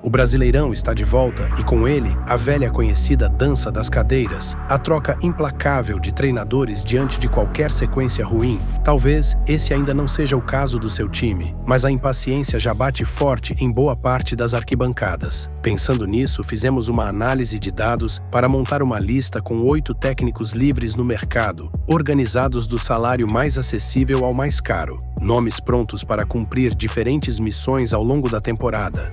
O Brasileirão está de volta e, com ele, a velha conhecida dança das cadeiras, a troca implacável de treinadores diante de qualquer sequência ruim. Talvez esse ainda não seja o caso do seu time, mas a impaciência já bate forte em boa parte das arquibancadas. Pensando nisso, fizemos uma análise de dados para montar uma lista com 8 técnicos livres no mercado, organizados do salário mais acessível ao mais caro. Nomes prontos para cumprir diferentes missões ao longo da temporada.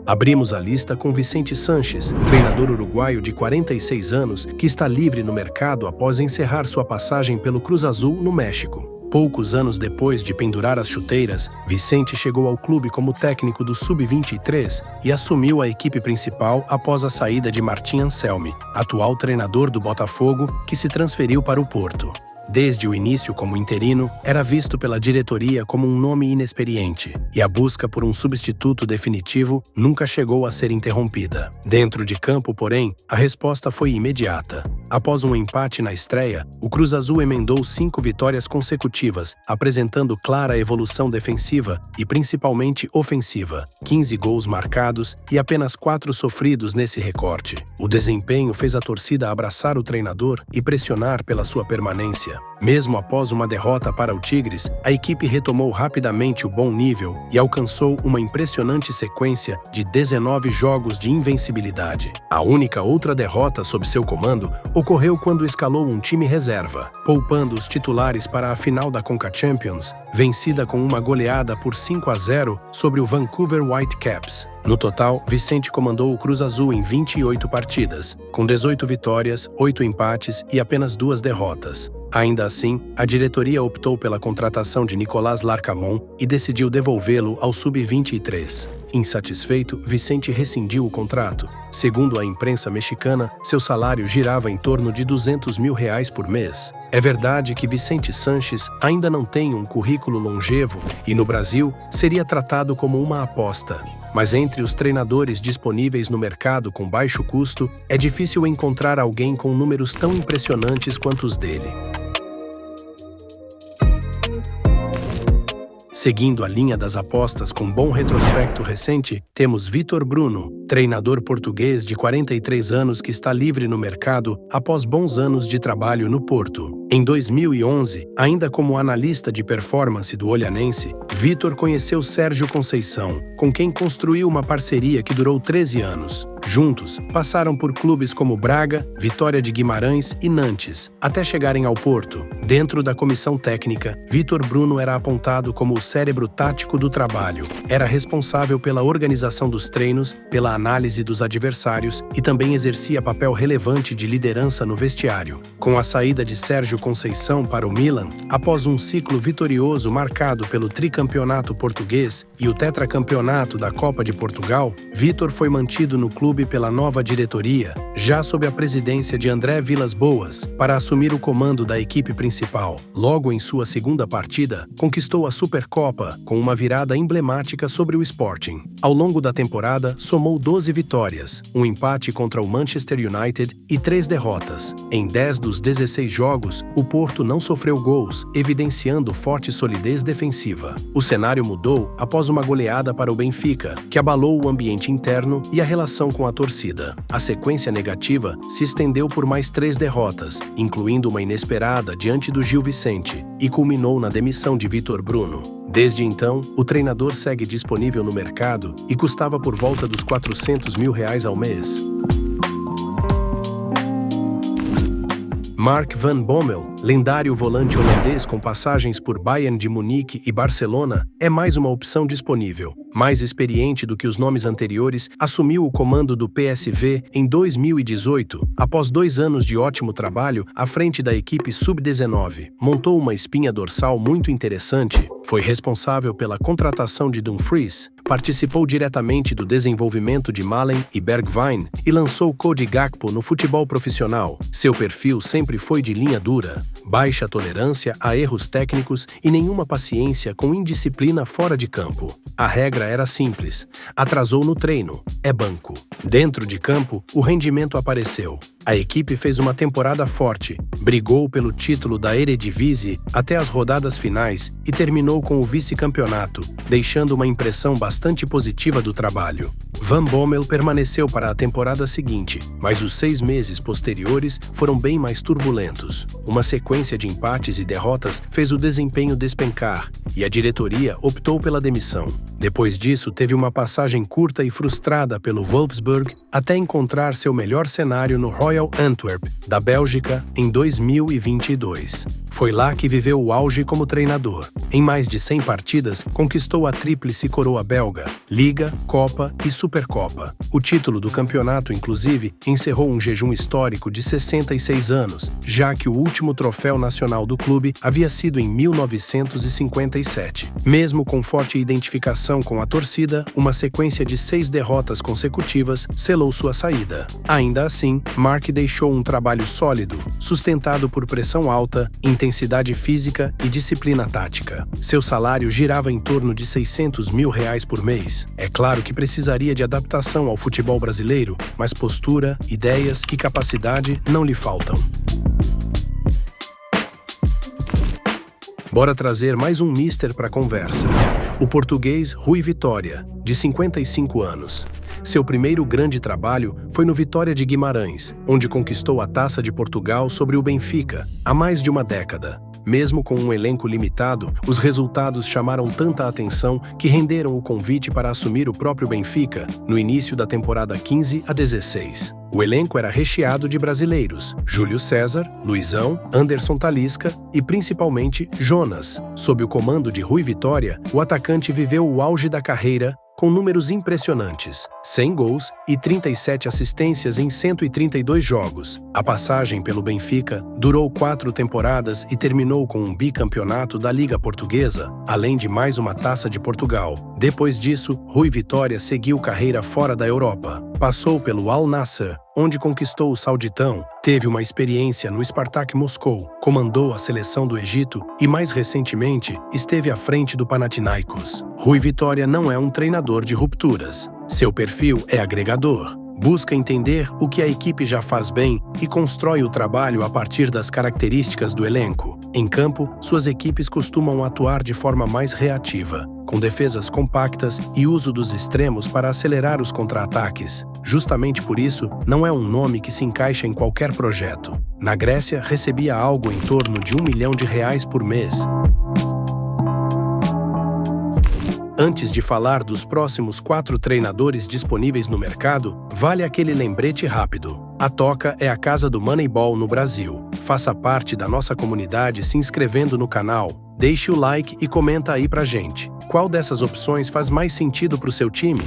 Abrimos a lista com Vicente Sanches, treinador uruguaio de 46 anos que está livre no mercado após encerrar sua passagem pelo Cruz Azul no México. Poucos anos depois de pendurar as chuteiras, Vicente chegou ao clube como técnico do Sub-23 e assumiu a equipe principal após a saída de Martim Anselmi, atual treinador do Botafogo, que se transferiu para o Porto. Desde o início como interino, era visto pela diretoria como um nome inexperiente, e a busca por um substituto definitivo nunca chegou a ser interrompida. Dentro de campo, porém, a resposta foi imediata. Após um empate na estreia, o Cruz Azul emendou 5 vitórias consecutivas, apresentando clara evolução defensiva e principalmente ofensiva, 15 gols marcados e apenas 4 sofridos nesse recorte. O desempenho fez a torcida abraçar o treinador e pressionar pela sua permanência. Mesmo após uma derrota para o Tigres, a equipe retomou rapidamente o bom nível e alcançou uma impressionante sequência de 19 jogos de invencibilidade. A única outra derrota sob seu comando ocorreu quando escalou um time reserva, poupando os titulares para a final da Conca Champions, vencida com uma goleada por 5-0 sobre o Vancouver Whitecaps. No total, Vicente comandou o Cruz Azul em 28 partidas, com 18 vitórias, 8 empates e apenas 2 derrotas. Ainda assim, a diretoria optou pela contratação de Nicolás Larcamón e decidiu devolvê-lo ao Sub-23. Insatisfeito, Vicente rescindiu o contrato. Segundo a imprensa mexicana, seu salário girava em torno de R$200 mil por mês. É verdade que Vicente Sanches ainda não tem um currículo longevo e, no Brasil, seria tratado como uma aposta. Mas entre os treinadores disponíveis no mercado com baixo custo, é difícil encontrar alguém com números tão impressionantes quanto os dele. Seguindo a linha das apostas com bom retrospecto recente, temos Vítor Bruno, treinador português de 43 anos que está livre no mercado após bons anos de trabalho no Porto. Em 2011, ainda como analista de performance do Olhanense, Vítor conheceu Sérgio Conceição, com quem construiu uma parceria que durou 13 anos. Juntos, passaram por clubes como Braga, Vitória de Guimarães e Nantes, até chegarem ao Porto. Dentro da comissão técnica, Vítor Bruno era apontado como o cérebro tático do trabalho. Era responsável pela organização dos treinos, pela análise dos adversários e também exercia papel relevante de liderança no vestiário. Com a saída de Sérgio Conceição para o Milan, após um ciclo vitorioso marcado pelo tricampeonato português e o tetracampeonato da Copa de Portugal, Vítor foi mantido no clube pela nova diretoria, já sob a presidência de André Vilas-Boas, para assumir o comando da equipe principal. Logo em sua segunda partida, conquistou a Supercopa com uma virada emblemática sobre o Sporting. Ao longo da temporada, somou 12 vitórias, um empate contra o Manchester United e 3 derrotas. Em 10 dos 16 jogos, o Porto não sofreu gols, evidenciando forte solidez defensiva. O cenário mudou após uma goleada para o Benfica, que abalou o ambiente interno e a relação com a torcida. A sequência negativa se estendeu por mais 3 derrotas, incluindo uma inesperada diante do Gil Vicente, e culminou na demissão de Vítor Bruno. Desde então, o treinador segue disponível no mercado e custava por volta dos R$400 mil ao mês. Mark van Bommel, lendário volante holandês com passagens por Bayern de Munique e Barcelona, é mais uma opção disponível. Mais experiente do que os nomes anteriores, assumiu o comando do PSV em 2018, após 2 anos de ótimo trabalho à frente da equipe Sub-19. Montou uma espinha dorsal muito interessante, foi responsável pela contratação de Dumfries, participou diretamente do desenvolvimento de Malen e Bergwijn e lançou Cody Gakpo no futebol profissional. Seu perfil sempre foi de linha dura, baixa tolerância a erros técnicos e nenhuma paciência com indisciplina fora de campo. A regra era simples: atrasou no treino, é banco. Dentro de campo, o rendimento apareceu. A equipe fez uma temporada forte, brigou pelo título da Eredivisie até as rodadas finais e terminou com o vice-campeonato, deixando uma impressão bastante positiva do trabalho. Van Bommel permaneceu para a temporada seguinte, mas os 6 meses posteriores foram bem mais turbulentos. Uma sequência de empates e derrotas fez o desempenho despencar, e a diretoria optou pela demissão. Depois disso, teve uma passagem curta e frustrada pelo Wolfsburg até encontrar seu melhor cenário no Royal Antwerp, da Bélgica, em 2022. Foi lá que viveu o auge como treinador. Em mais de 100 partidas, conquistou a tríplice coroa belga, Liga, Copa e Supercopa. O título do campeonato, inclusive, encerrou um jejum histórico de 66 anos, já que o último troféu nacional do clube havia sido em 1957. Mesmo com forte identificação com a torcida, uma sequência de 6 derrotas consecutivas selou sua saída. Ainda assim, Mark deixou um trabalho sólido, sustentado por pressão alta, intensidade física e disciplina tática. Seu salário girava em torno de R$600 mil por mês. É claro que precisaria de adaptação ao futebol brasileiro, mas postura, ideias e capacidade não lhe faltam. Bora trazer mais um mister para a conversa. O português Rui Vitória, de 55 anos. Seu primeiro grande trabalho foi no Vitória de Guimarães, onde conquistou a Taça de Portugal sobre o Benfica, há mais de uma década. Mesmo com um elenco limitado, os resultados chamaram tanta atenção que renderam o convite para assumir o próprio Benfica no início da temporada 15 a 16. O elenco era recheado de brasileiros: Júlio César, Luizão, Anderson Talisca e principalmente Jonas. Sob o comando de Rui Vitória, o atacante viveu o auge da carreira com números impressionantes: 100 gols e 37 assistências em 132 jogos. A passagem pelo Benfica durou 4 temporadas e terminou com um bicampeonato da Liga Portuguesa, além de mais uma Taça de Portugal. Depois disso, Rui Vitória seguiu carreira fora da Europa. Passou pelo Al Nassr, onde conquistou o Sauditão, teve uma experiência no Spartak Moscou, comandou a seleção do Egito e, mais recentemente, esteve à frente do Panathinaikos. Rui Vitória não é um treinador de rupturas. Seu perfil é agregador. Busca entender o que a equipe já faz bem e constrói o trabalho a partir das características do elenco. Em campo, suas equipes costumam atuar de forma mais reativa, com defesas compactas e uso dos extremos para acelerar os contra-ataques. Justamente por isso, não é um nome que se encaixa em qualquer projeto. Na Grécia, recebia algo em torno de R$1 milhão por mês. Antes de falar dos próximos 4 treinadores disponíveis no mercado, vale aquele lembrete rápido. A Toca é a casa do Moneyball no Brasil. Faça parte da nossa comunidade se inscrevendo no canal, deixe o like e comenta aí pra gente. Qual dessas opções faz mais sentido pro seu time?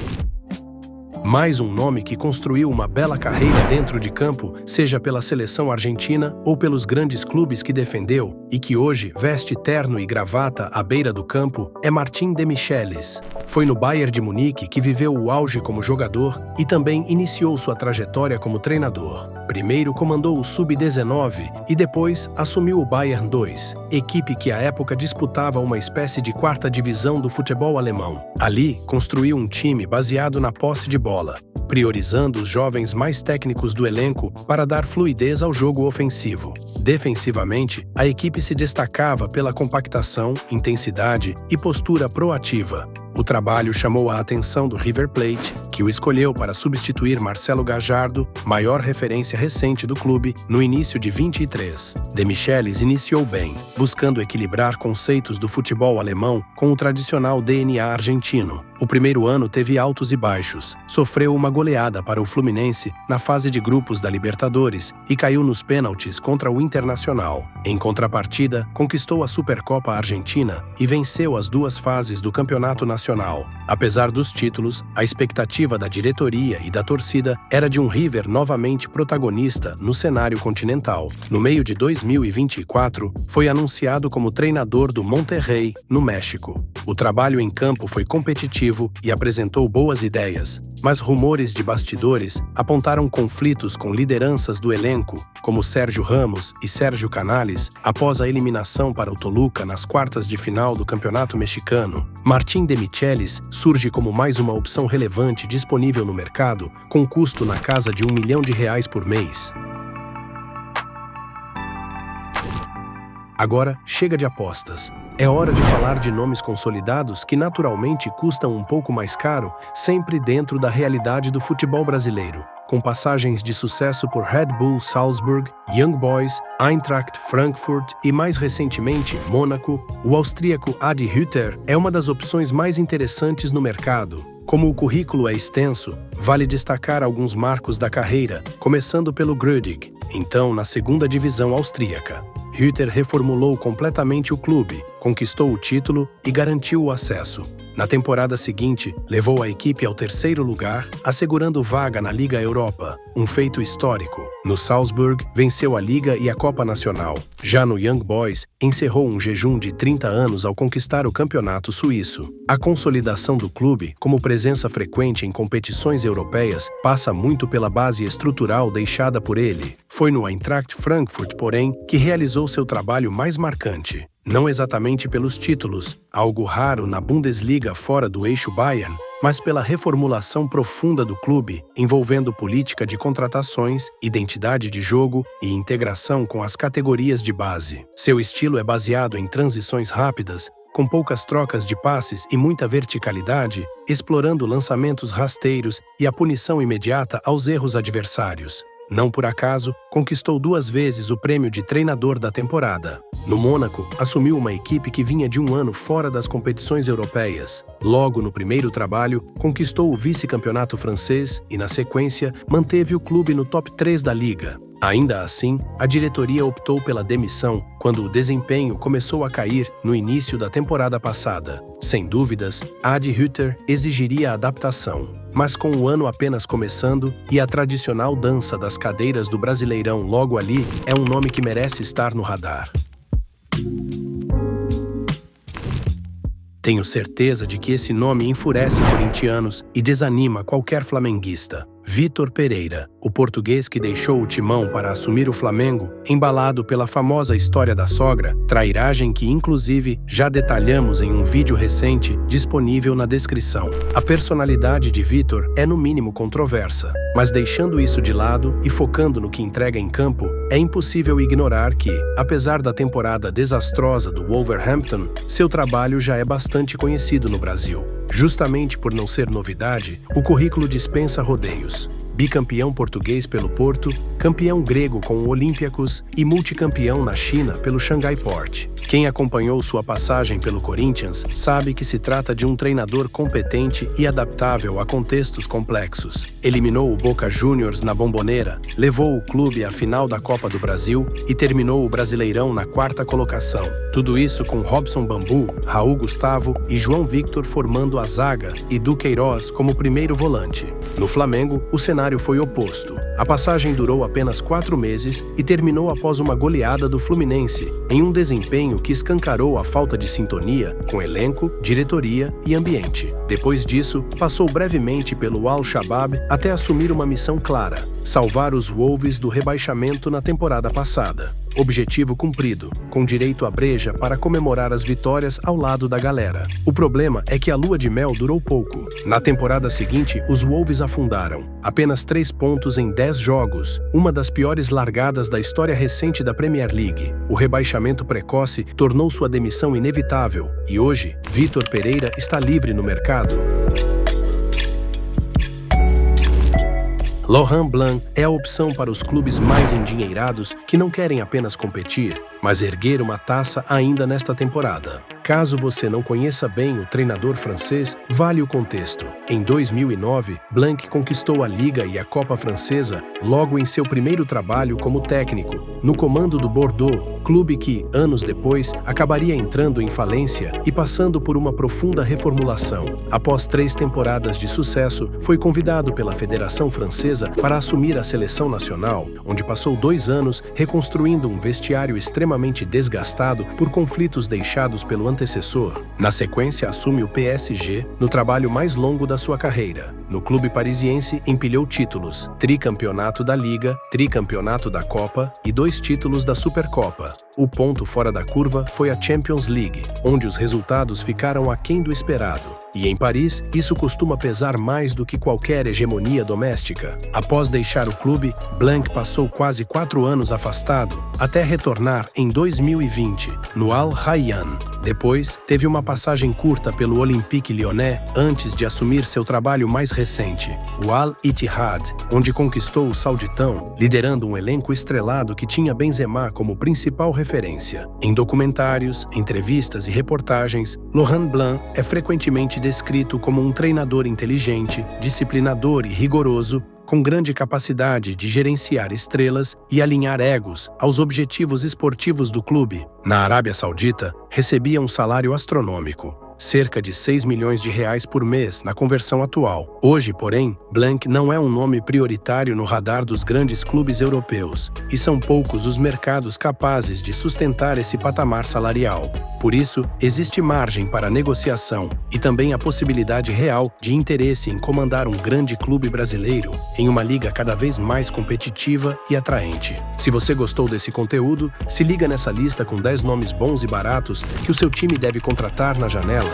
Mais um nome que construiu uma bela carreira dentro de campo, seja pela seleção argentina ou pelos grandes clubes que defendeu, e que hoje veste terno e gravata à beira do campo, é Martin de Michelis. Foi no Bayern de Munique que viveu o auge como jogador e também iniciou sua trajetória como treinador. Primeiro comandou o Sub-19 e depois assumiu o Bayern 2, equipe que à época disputava uma espécie de 4ª divisão do futebol alemão. Ali, construiu um time baseado na posse de bola, priorizando os jovens mais técnicos do elenco para dar fluidez ao jogo ofensivo. Defensivamente, a equipe se destacava pela compactação, intensidade e postura proativa. O trabalho chamou a atenção do River Plate, que o escolheu para substituir Marcelo Gallardo, maior referência recente do clube, no início de 23. De Michelis iniciou bem, buscando equilibrar conceitos do futebol alemão com o tradicional DNA argentino. O primeiro ano teve altos e baixos. Sofreu uma goleada para o Fluminense na fase de grupos da Libertadores e caiu nos pênaltis contra o Internacional. Em contrapartida, conquistou a Supercopa Argentina e venceu as 2 fases do Campeonato Nacional. Apesar dos títulos, a expectativa da diretoria e da torcida era de um River novamente protagonista no cenário continental. No meio de 2024, foi anunciado como treinador do Monterrey, no México. O trabalho em campo foi competitivo e apresentou boas ideias, mas rumores de bastidores apontaram conflitos com lideranças do elenco, como Sérgio Ramos e Sérgio Canales, após a eliminação para o Toluca nas quartas de final do Campeonato Mexicano. Martin de Michelis surge como mais uma opção relevante disponível no mercado, com custo na casa de R$1 milhão por mês. Agora, chega de apostas. É hora de falar de nomes consolidados que naturalmente custam um pouco mais caro, sempre dentro da realidade do futebol brasileiro. Com passagens de sucesso por Red Bull Salzburg, Young Boys, Eintracht Frankfurt e, mais recentemente, Mônaco, o austríaco Adi Hütter é uma das opções mais interessantes no mercado. Como o currículo é extenso, vale destacar alguns marcos da carreira, começando pelo Grödig, então na segunda divisão austríaca. Hütter reformulou completamente o clube, conquistou o título e garantiu o acesso. Na temporada seguinte, levou a equipe ao terceiro lugar, assegurando vaga na Liga Europa, um feito histórico. No Salzburg, venceu a Liga e a Copa Nacional. Já no Young Boys, encerrou um jejum de 30 anos ao conquistar o campeonato suíço. A consolidação do clube, como presença frequente em competições europeias, passa muito pela base estrutural deixada por ele. Foi no Eintracht Frankfurt, porém, que realizou seu trabalho mais marcante. Não exatamente pelos títulos, algo raro na Bundesliga fora do eixo Bayern, mas pela reformulação profunda do clube, envolvendo política de contratações, identidade de jogo e integração com as categorias de base. Seu estilo é baseado em transições rápidas, com poucas trocas de passes e muita verticalidade, explorando lançamentos rasteiros e a punição imediata aos erros adversários. Não por acaso, conquistou 2 vezes o prêmio de treinador da temporada. No Mônaco, assumiu uma equipe que vinha de um ano fora das competições europeias. Logo no primeiro trabalho, conquistou o vice-campeonato francês e, na sequência, manteve o clube no top 3 da liga. Ainda assim, a diretoria optou pela demissão quando o desempenho começou a cair no início da temporada passada. Sem dúvidas, Adi Hütter exigiria adaptação. Mas com o ano apenas começando e a tradicional dança das cadeiras do Brasileirão logo ali, é um nome que merece estar no radar. Tenho certeza de que esse nome enfurece corintianos e desanima qualquer flamenguista. Vitor Pereira, o português que deixou o timão para assumir o Flamengo, embalado pela famosa história da sogra, trairagem que inclusive já detalhamos em um vídeo recente disponível na descrição. A personalidade de Vitor é no mínimo controversa, mas deixando isso de lado e focando no que entrega em campo, é impossível ignorar que, apesar da temporada desastrosa do Wolverhampton, seu trabalho já é bastante conhecido no Brasil. Justamente por não ser novidade, o currículo dispensa rodeios. Bicampeão português pelo Porto, campeão grego com o Olympiacos e multicampeão na China pelo Shanghai Port. Quem acompanhou sua passagem pelo Corinthians sabe que se trata de um treinador competente e adaptável a contextos complexos. Eliminou o Boca Juniors na Bombonera, levou o clube à final da Copa do Brasil e terminou o Brasileirão na 4ª colocação. Tudo isso com Robson Bambu, Raul Gustavo e João Victor formando a zaga e Duqueiroz como primeiro volante. No Flamengo, o cenário foi oposto. A passagem durou apenas 4 meses e terminou após uma goleada do Fluminense, em um desempenho que escancarou a falta de sintonia com elenco, diretoria e ambiente. Depois disso, passou brevemente pelo Al-Shabaab até assumir uma missão clara: salvar os Wolves do rebaixamento na temporada passada. Objetivo cumprido, com direito à breja para comemorar as vitórias ao lado da galera. O problema é que a lua de mel durou pouco. Na temporada seguinte, os Wolves afundaram. Apenas 3 pontos em 10 jogos, uma das piores largadas da história recente da Premier League. O rebaixamento precoce tornou sua demissão inevitável e hoje, Vitor Pereira está livre no mercado. Laurent Blanc é a opção para os clubes mais endinheirados que não querem apenas competir, mas erguer uma taça ainda nesta temporada. Caso você não conheça bem o treinador francês, vale o contexto. Em 2009, Blanc conquistou a Liga e a Copa Francesa logo em seu primeiro trabalho como técnico, no comando do Bordeaux, clube que, anos depois, acabaria entrando em falência e passando por uma profunda reformulação. Após 3 temporadas de sucesso, foi convidado pela Federação Francesa para assumir a seleção nacional, onde passou 2 anos reconstruindo um vestiário extremamente desgastado por conflitos deixados pelo antecessor. Na sequência, assume o PSG no trabalho mais longo da sua carreira. No clube parisiense, empilhou títulos, tricampeonato da Liga, tricampeonato da Copa e 2 títulos da Supercopa. O ponto fora da curva foi a Champions League, onde os resultados ficaram aquém do esperado. E em Paris, isso costuma pesar mais do que qualquer hegemonia doméstica. Após deixar o clube, Blanc passou quase 4 anos afastado, até retornar em 2020, no Al Rayyan. Depois, teve uma passagem curta pelo Olympique Lyonnais antes de assumir seu trabalho mais recente, o Al Ittihad, onde conquistou o Sauditão, liderando um elenco estrelado que tinha Benzema como principal referência. Em documentários, entrevistas e reportagens, Laurent Blanc é frequentemente descrito como um treinador inteligente, disciplinador e rigoroso, com grande capacidade de gerenciar estrelas e alinhar egos aos objetivos esportivos do clube. Na Arábia Saudita, recebia um salário astronômico, cerca de 6 milhões de reais por mês na conversão atual. Hoje, porém, Blanc não é um nome prioritário no radar dos grandes clubes europeus, e são poucos os mercados capazes de sustentar esse patamar salarial. Por isso, existe margem para negociação e também a possibilidade real de interesse em comandar um grande clube brasileiro em uma liga cada vez mais competitiva e atraente. Se você gostou desse conteúdo, se liga nessa lista com 10 nomes bons e baratos que o seu time deve contratar na janela.